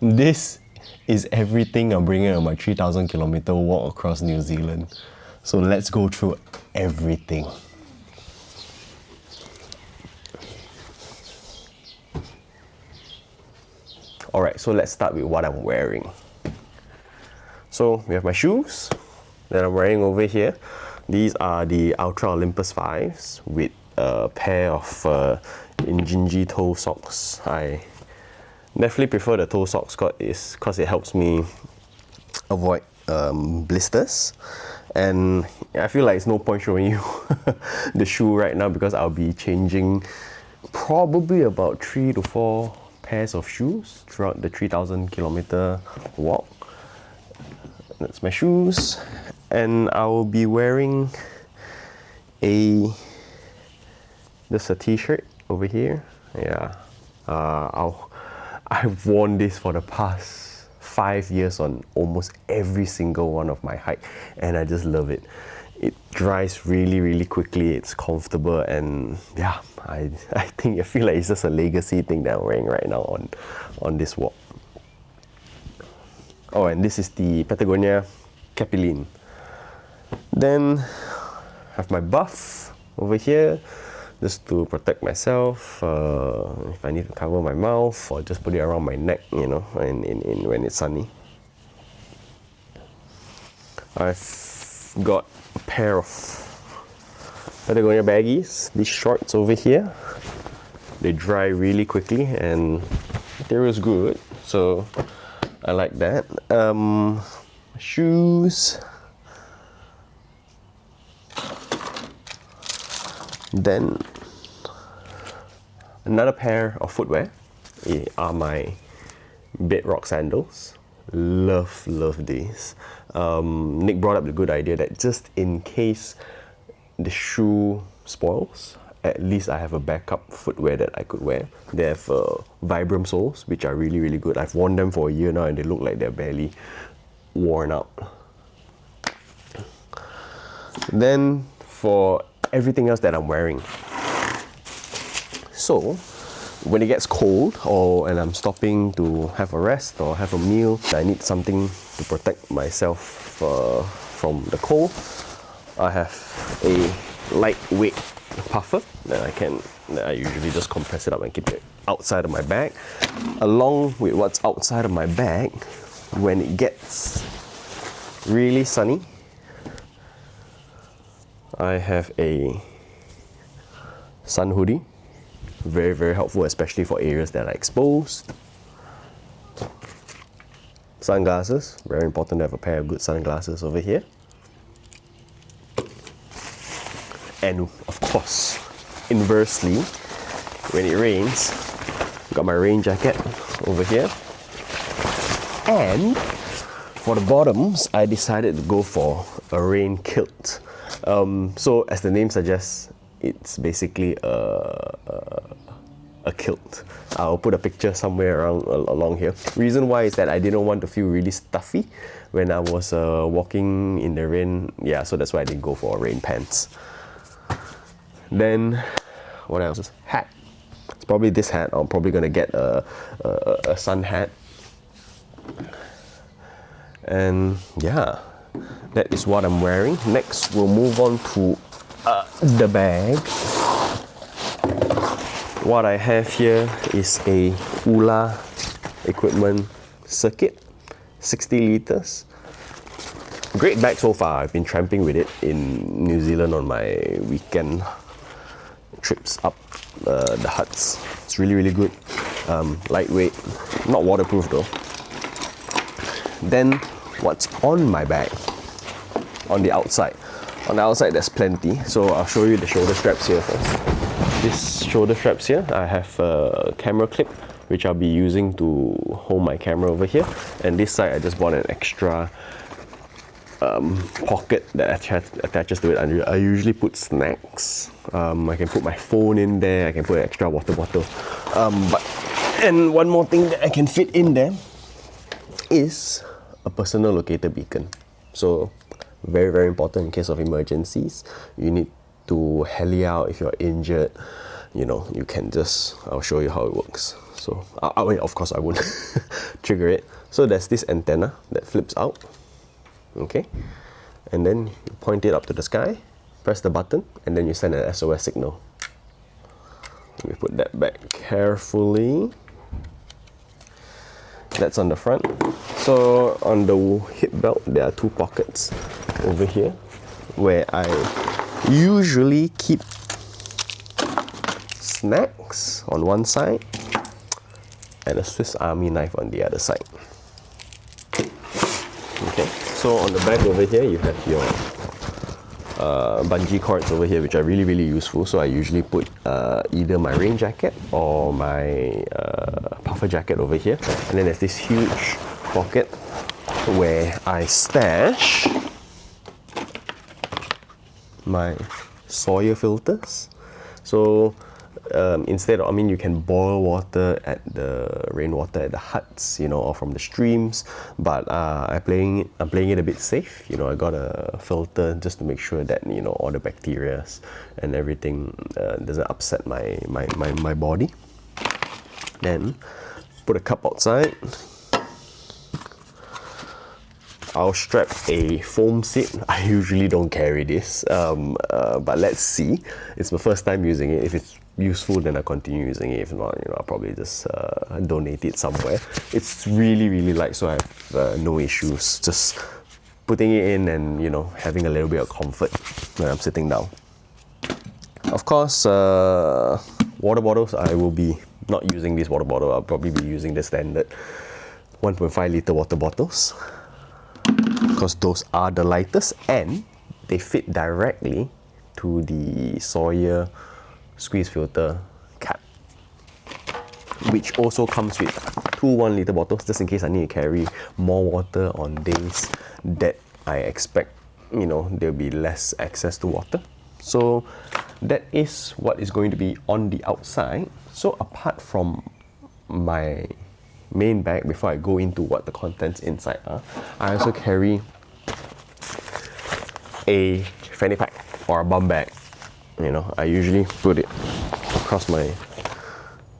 This is everything I'm bringing on my 3,000 kilometer walk across New Zealand. So let's go through everything. Alright, so let's start with what I'm wearing. So we have my shoes that I'm wearing over here. These are the Ultra Olympus 5s with a pair of Injinji toe socks. I definitely prefer the toe socks because it helps me avoid blisters. And I feel like it's no point showing you the shoe right now because I'll be changing probably about 3 to 4 pairs of shoes throughout the 3,000 kilometer walk. That's my shoes, and I'll be wearing just a t-shirt over here. Yeah, I've worn this for the past 5 years on almost every single one of my hike, and I just love it. It dries really quickly, it's comfortable, and yeah, I feel like it's just a legacy thing that I'm wearing right now on this walk. Oh, and this is the Patagonia Capilene. Then I have my buff over here just to protect myself if I need to cover my mouth, or just put it around my neck, you know, when it's sunny. I've got a pair of Patagonia baggies, these shorts over here. They dry really quickly and material is good, so I like that. Shoes. Then another pair of footwear are my Bedrock sandals. Love these. Nick brought up the good idea that just in case the shoe spoils, at least I have a backup footwear that I could wear. They have Vibram soles, which are really good. I've worn them for a year now and they look like they're barely worn out. Then for everything else that I'm wearing. So when it gets cold and I'm stopping to have a rest or have a meal, I need something to protect myself from the cold. I have a lightweight puffer that I usually just compress it up and keep it outside of my bag. Along with what's outside of my bag, when it gets really sunny, I have a sun hoodie. Very helpful, especially for areas that are exposed. Sunglasses, very important to have a pair of good sunglasses over here. And of course, inversely, when it rains, I've got my rain jacket over here. And for the bottoms, I decided to go for a rain kilt. So as the name suggests, it's basically a kilt. I'll put a picture somewhere along here. Reason why is that I didn't want to feel really stuffy when I was walking in the rain. Yeah, so that's why I didn't go for rain pants. Then what else? Hat. It's probably this hat. I'm probably gonna get a sun hat. And yeah, that is what I'm wearing. Next, we'll move on to the bag. What I have here is a Ula equipment circuit, 60 liters. Great bag so far. I've been tramping with it in New Zealand on my weekend trips up the huts. It's really good. Lightweight, not waterproof though. Then what's on my bag? On the outside. On the outside there's plenty, so I'll show you the shoulder straps here first. These shoulder straps here, I have a camera clip which I'll be using to hold my camera over here, and this side I just bought an extra pocket that attaches to it. I usually put snacks. I can put my phone in there, I can put an extra water bottle. And one more thing that I can fit in there is a personal locator beacon. So very important in case of emergencies. You need to heli out if you're injured. you know, you can just, I'll show you how it works. So, wait, of course I won't trigger it. So there's this antenna that flips out, okay? And then you point it up to the sky, press the button, and then you send an SOS signal. Let me put that back carefully. That's on the front. So on the hip belt, there are 2 pockets over here where I usually keep snacks on one side and a Swiss Army knife on the other side. Okay, so on the back over here you have your bungee cords over here, which are really useful. So I usually put either my rain jacket or my puffer jacket over here, and then there's this huge pocket where I stash my Sawyer filters. So instead of, I mean, you can boil water at the rainwater at the huts, you know, or from the streams, but I'm playing it a bit safe. You know, I got a filter just to make sure that, you know, all the bacteria and everything doesn't upset my body. Then put a cup outside. I'll strap a foam seat. I usually don't carry this, but let's see. It's my first time using it. If it's useful, then I'll continue using it. If not, you know, I'll probably just donate it somewhere. It's really light, so I have no issues just putting it in and, you know, having a little bit of comfort when I'm sitting down. Of course, water bottles, I will be not using this water bottle. I'll probably be using the standard 1.5 litre water bottles, because those are the lightest and they fit directly to the Sawyer squeeze filter cap, which also comes with 2 1 litre bottles, just in case I need to carry more water on days that I expect, you know, there'll be less access to water. So that is what is going to be on the outside. So apart from my main bag, before I go into what the contents inside are, I also carry a fanny pack or a bum bag. You know, I usually put it across my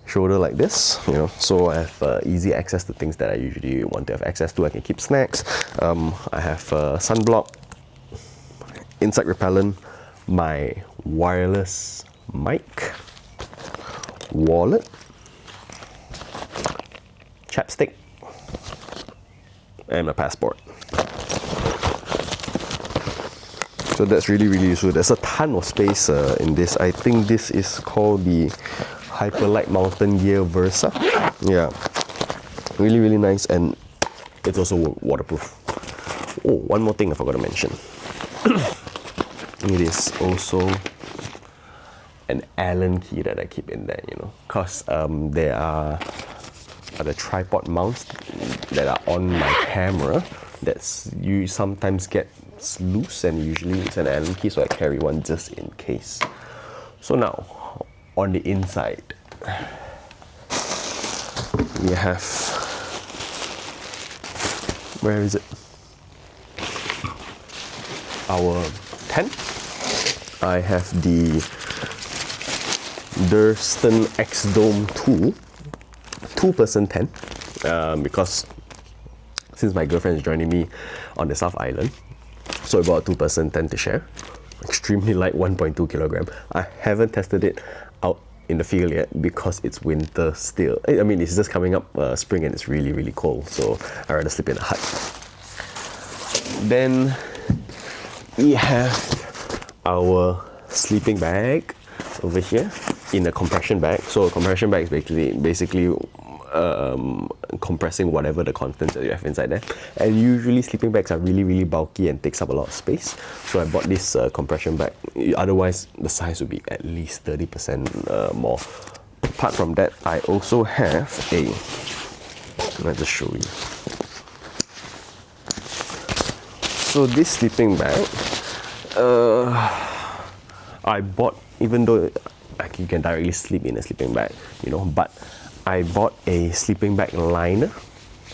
shoulder like this, you know, so I have easy access to things that I usually want to have access to. I can keep snacks, I have sunblock, insect repellent, my wireless mic, wallet, chapstick, and my passport. So that's really useful. There's a ton of space in this. I think this is called the Hyperlight Mountain Gear Versa. Yeah, really nice, and it's also waterproof. Oh, one more thing I forgot to mention. It is also an Allen key that I keep in there, you know, because there are the tripod mounts that are on my camera that's you sometimes get loose, and usually it's an Allen key, so I carry one just in case. So now on the inside we have, where is it, our tent. I have the Durston X Dome 2-person tent, because since my girlfriend is joining me on the South Island, so I bought a 2-person tent to share. Extremely light, 1.2 kilogram. I haven't tested it out in the field yet because it's winter still. I mean, it's just coming up spring and it's really cold, so I'd rather sleep in a hut. Then we have our sleeping bag over here in a compression bag. So a compression bag is basically compressing whatever the contents that you have inside there. And usually sleeping bags are really bulky and takes up a lot of space. So I bought this compression bag. Otherwise, the size would be at least 30% more. Apart from that, I also have a, let's just show you. So this sleeping bag, I bought, even though like you can directly sleep in a sleeping bag, you know, but I bought a sleeping bag liner.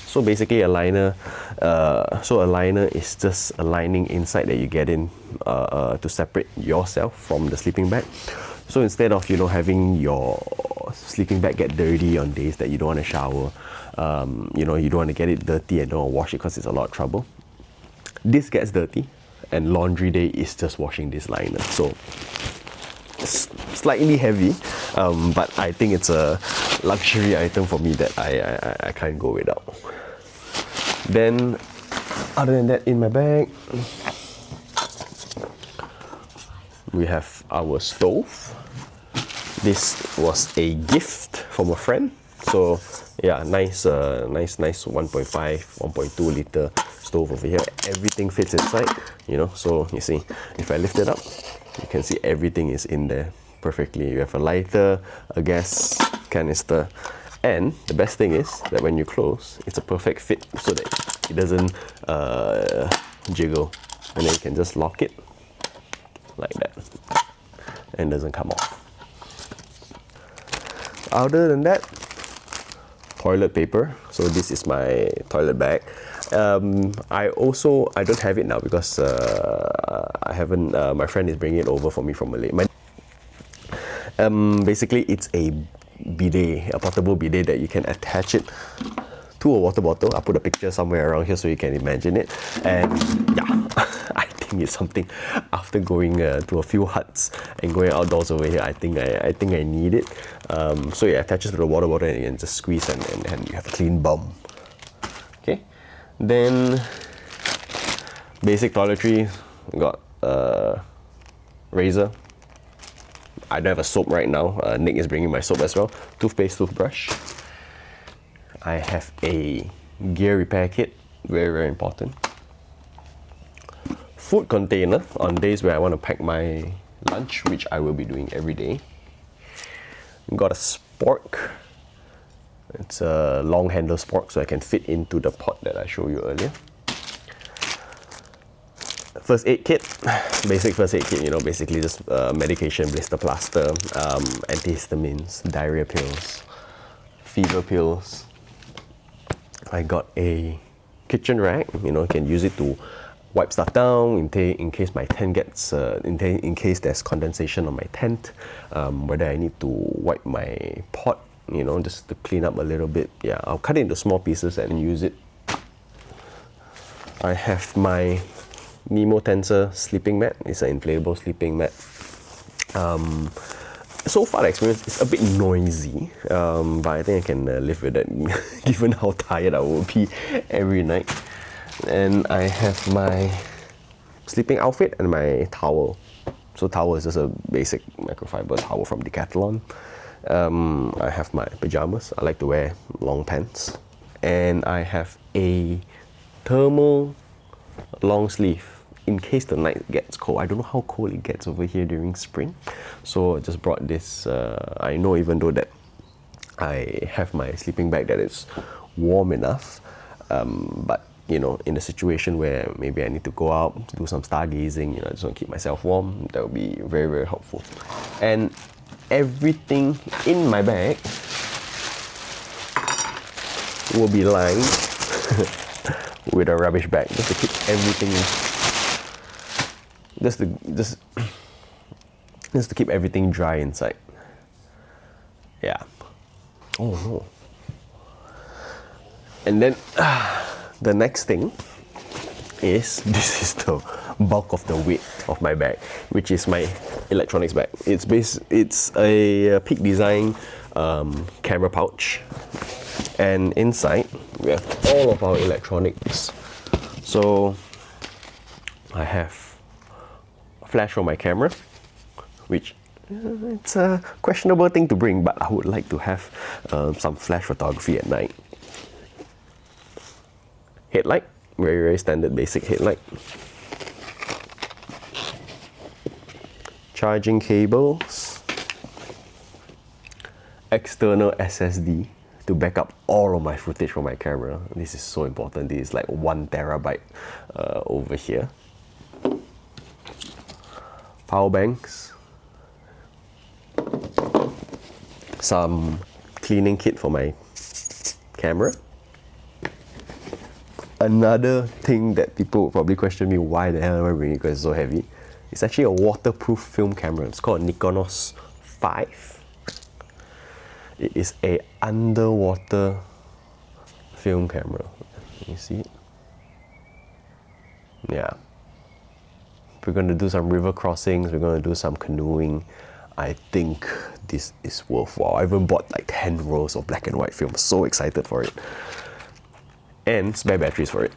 So basically a liner, a liner is just a lining inside that you get in to separate yourself from the sleeping bag. So instead of having your sleeping bag get dirty on days that you don't want to shower, you don't want to get it dirty and don't want to wash it because it's a lot of trouble. This gets dirty, and laundry day is just washing this liner. So it's slightly heavy, but I think it's a luxury item for me that I can't go without. Then, other than that, in my bag, we have our stove. This was a gift from a friend. So yeah, nice 1.5, 1.2 liter stove over here. Everything fits inside, so you see, if I lift it up, you can see everything is in there perfectly. You have a lighter, a gas canister, and the best thing is that when you close, it's a perfect fit so that it doesn't jiggle, and then you can just lock it like that and it doesn't come off. Other than that, toilet paper. So this is my toilet bag. I don't have it now because I haven't. My friend is bringing it over for me from Malaysia. Basically, it's a bidet, a portable bidet that you can attach it to a water bottle. I'll put a picture somewhere around here so you can imagine it. And yeah, I think it's something. After going to a few huts and going outdoors over here, I think I need it. So it attaches to the water bottle and you can just squeeze and you have a clean bum. Okay, then basic toiletry. Got razor. I don't have a soap right now. Nick is bringing my soap as well. Toothpaste, toothbrush. I have a gear repair kit, very, very important. Food container on days where I want to pack my lunch, which I will be doing every day. Got a spork. It's a long handle spork, so I can fit into the pot that I showed you earlier. First aid kit, basic first aid kit, basically just medication, blister plaster, antihistamines, diarrhea pills, fever pills. I got a kitchen rag, you can use it to wipe stuff down in case my tent gets, in case there's condensation on my tent, whether I need to wipe my pot, just to clean up a little bit. Yeah, I'll cut it into small pieces and use it. I have my Nemo Tensor sleeping mat. It's an inflatable sleeping mat. So far the experience is a bit noisy, but I think I can live with it given how tired I will be every night. And I have my sleeping outfit and my towel. So towel is just a basic microfiber towel from Decathlon. I have my pajamas. I like to wear long pants. And I have a thermal long sleeve in case the night gets cold. I don't know how cold it gets over here during spring, so I just brought this. I know, even though that I have my sleeping bag that is warm enough, but in a situation where maybe I need to go out, do some stargazing, I just want to keep myself warm, that would be very, very helpful. And everything in my bag will be lined with a rubbish bag, just to keep everything, just to keep everything dry inside. Yeah. Oh no. And then the next thing is, this is the bulk of the weight of my bag, which is my electronics bag. It's a Peak Design camera pouch, and inside we have all of our electronics. So I have a flash for my camera, which it's a questionable thing to bring, but I would like to have some flash photography at night. Headlight, very, very standard basic headlight. Charging cables. External SSD to back up all of my footage from my camera. This is so important. This is like 1 terabyte over here. Power banks. Some cleaning kit for my camera. Another thing that people would probably question me, why the hell am I bringing it, because it's so heavy. It's actually a waterproof film camera. It's called Nikonos 5. It is a underwater film camera. Can you see it? Yeah. We're going to do some river crossings, we're going to do some canoeing. I think this is worthwhile. I even bought like 10 rolls of black and white film. So excited for it. And spare batteries for it.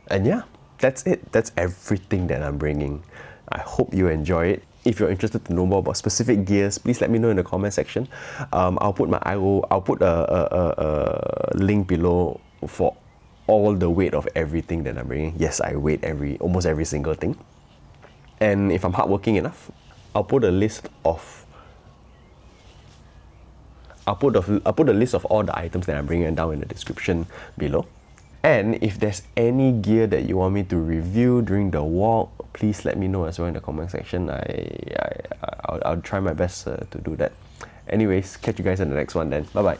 And yeah, that's it. That's everything that I'm bringing. I hope you enjoy it. If you're interested to know more about specific gears, please let me know in the comment section. I'll put a link below for all the weight of everything that I'm bringing. Yes, I weigh almost every single thing. And if I'm hardworking enough, I'll put a list of I'll put a list of all the items that I'm bringing down in the description below. And if there's any gear that you want me to review during the walk, please let me know as well in the comment section. I'll try my best to do that. Anyways, catch you guys in the next one then. Bye bye.